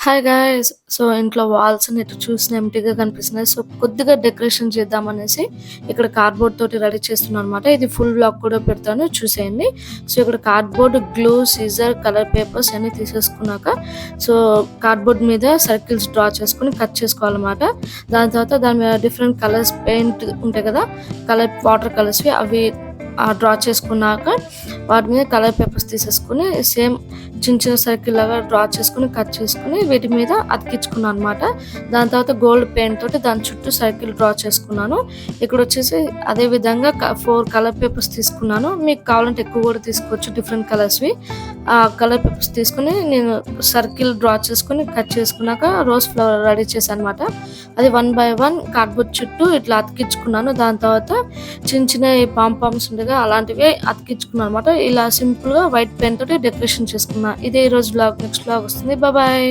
Hi guys. So ఇంట్లో walls అన్నిటి చూసిన ఎంటీగా కనిపిస్తున్నాయి. సో కొద్దిగా డెకరేషన్ చేద్దామనేసి ఇక్కడ కార్డ్బోర్డ్ తోటి రెడీ చేస్తున్నాను అనమాట. ఇది ఫుల్ బ్లాక్ కూడా పెడతాను, చూసేయండి. సో ఇక్కడ cardboard, glue, scissor, colour papers అన్ని తీసేసుకున్నాక సో కార్డ్బోర్డ్ మీద సర్కిల్స్ డ్రా చేసుకుని కట్ చేసుకోవాలన్నమాట. దాని తర్వాత దాని మీద డిఫరెంట్ కలర్స్ పెయింట్ ఉంటాయి కదా, వాటర్ కలర్స్వి, అవి డ్రా చేసుకున్నాక వాటి మీద కలర్ పేపర్స్ తీసేసుకుని సేమ్ చిన్న చిన్న సర్కిల్ లాగా డ్రా చేసుకుని కట్ చేసుకుని వీటి మీద అతికించుకున్నాను అనమాట. దాని తర్వాత గోల్డ్ పెయింట్ తోటి దాని చుట్టూ సర్కిల్ డ్రా చేసుకున్నాను. ఇక్కడ వచ్చేసి అదే విధంగా 4 కలర్ పేపర్స్ తీసుకున్నాను. మీకు కావాలంటే ఎక్కువ కూడా తీసుకోవచ్చు, డిఫరెంట్ కలర్స్వి. ఆ కలర్ పేపర్స్ తీసుకుని నేను సర్కిల్ డ్రా చేసుకుని కట్ చేసుకున్నాక రోజ్ ఫ్లవర్ రెడీ చేశాను అనమాట. అది 1 by 1 కార్డ్బోర్డ్ చుట్టూ ఇట్లా అతికించుకున్నాను. దాని తర్వాత చిన్న చిన్న పాంపామ్స్ ఉండేగా అలాంటివి అతికించుకున్నాను అనమాట. ఇలా సింపుల్ గా వైట్ పెయింట్ తోటి డెకరేషన్ చేసుకున్నాను. ఇదే ఈ రోజు బ్లాగ్. నెక్స్ట్ బ్లాగ్ వస్తుంది. బాయ్.